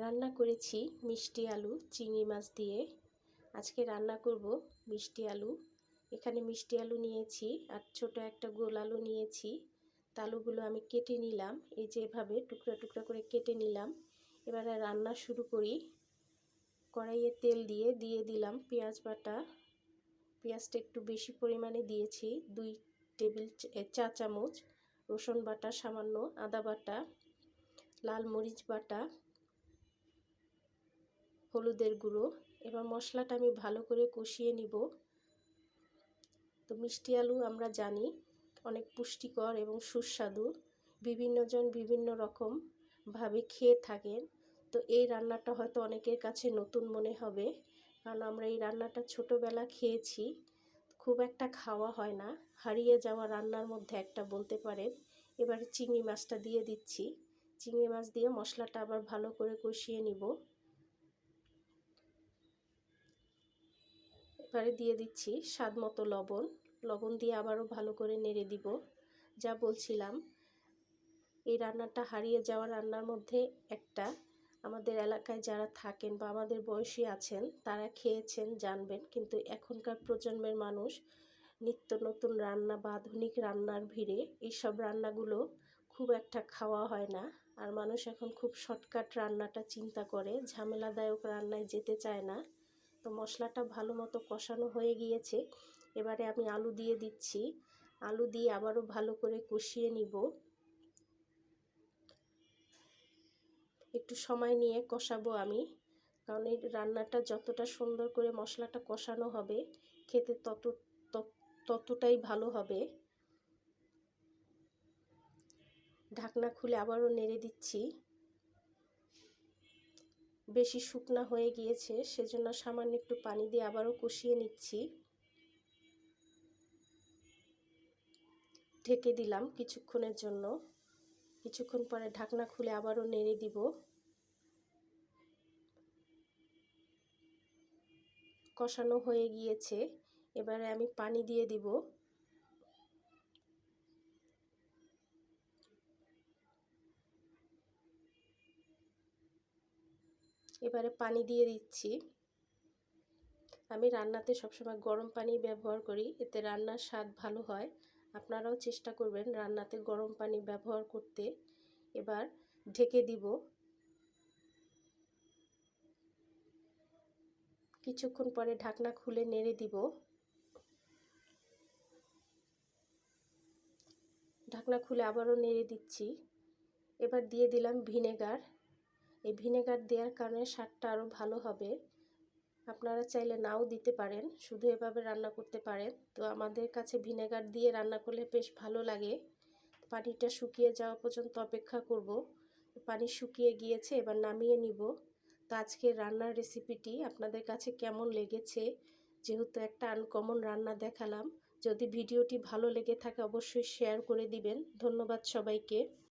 রান্না করেছি মিষ্টি আলু চিংড়ি মাছ দিয়ে। আজকে রান্না করব মিষ্টি আলু। এখানে মিষ্টি আলু নিয়েছি আর ছোট একটা গোল আলু নিয়েছি। আলুগুলো আমি কেটে নিলাম, এই যে এভাবে টুকরা টুকরা করে কেটে নিলাম। এবারে রান্না শুরু করি। কড়াইয়ে তেল দিয়ে দিলাম পেঁয়াজ বাটা। পেঁয়াজটা একটু বেশি পরিমাণে দিয়েছি, 2 চা চামচ। রসুন বাটা সামান্য, আদা বাটা, লাল মরিচ বাটা, হলুদের গুঁড়ো। এবার মশলাটা আমি ভালো করে কষিয়ে নিব। তো মিষ্টি আলু আমরা জানি অনেক পুষ্টিকর এবং সুস্বাদু, বিভিন্নজন বিভিন্ন রকম ভাবে খেয়ে থাকেন। তো এই রান্নাটা হয়তো অনেকের কাছে নতুন মনে হবে, কারণ আমরা এই রান্নাটা ছোটোবেলা খেয়েছি, খুব একটা খাওয়া হয় না, হারিয়ে যাওয়া রান্নার মধ্যে একটা বলতে পারেন। এবারে চিংড়ি মাছটা দিয়ে দিচ্ছি। চিংড়ি মাছ দিয়ে মশলাটা আবার ভালো করে কষিয়ে নিব। এবারে দিয়ে দিচ্ছি স্বাদ মতো লবণ। লবণ দিয়ে আবারও ভালো করে নেড়ে দিব। যা বলছিলাম, এই রান্নাটা হারিয়ে যাওয়া রান্নার মধ্যে একটা। আমাদের এলাকায় যারা থাকেন বা আমাদের বয়সী আছেন তারা খেয়েছেন, জানবেন। কিন্তু এখনকার প্রজন্মের মানুষ নিত্য নতুন রান্না বা আধুনিক রান্নার ভিড়ে এইসব রান্নাগুলো খুব একটা খাওয়া হয় না। আর মানুষ এখন খুব শর্টকাট রান্নাটা চিন্তা করে, ঝামেলাদায়ক রান্নায় যেতে চায় না। তো মশলাটা ভালো মতো কষানো হয়ে গিয়েছে। এবারে আমি আলু দিয়ে দিচ্ছি। আলু দিয়ে আবারও ভালো করে কষিয়ে নিব। একটু সময় নিয়ে কষাবো আমি, কারণ এই রান্নাটা যতটা সুন্দর করে মশলাটা কষানো হবে খেতে ততটাই ভালো হবে। ঢাকনা খুলে আবারও নেড়ে দিচ্ছি। বেশি শুকনা হয়ে গিয়েছে, সেজন্য সামান্য একটু পানি দিয়ে আবারও কষিয়ে নিচ্ছি। ঢেকে দিলাম কিছুক্ষণের জন্য। কিছুক্ষণ পরে ঢাকনা খুলে আবারও নেড়ে দিব। কষানো হয়ে গিয়েছে, এবারে আমি পানি দিয়ে দিব। এবারে পানি দিয়ে দিচ্ছি। আমি রান্নাতে সবসময় গরম পানি ব্যবহার করি, এতে রান্নার স্বাদ ভালো হয়। আপনারাও চেষ্টা করবেন রান্নাতে গরম পানি ব্যবহার করতে। এবার ঢেকে দিব। কিছুক্ষণ পরে ঢাকনা খুলে নেড়ে দিব। ঢাকনা খুলে আবারও নেড়ে দিচ্ছি। এবার দিয়ে দিলাম ভিনেগার। এই ভিনেগার দেওয়ার কারণে স্বাদটা আরও ভালো হবে। আপনারা চাইলে নাও দিতে পারেন, শুধু এভাবে রান্না করতে পারেন। তো আমাদের কাছে ভিনেগার দিয়ে রান্না করলে বেশ ভালো লাগে। পানিটা শুকিয়ে যাওয়া পর্যন্ত অপেক্ষা করব। পানি শুকিয়ে গিয়েছে, এবার নামিয়ে নিব। তো আজকের রান্নার রেসিপিটি আপনাদের কাছে কেমন লেগেছে, যেহেতু একটা আনকমন রান্না দেখালাম। যদি ভিডিওটি ভালো লেগে থাকে অবশ্যই শেয়ার করে দিবেন। ধন্যবাদ সবাইকে।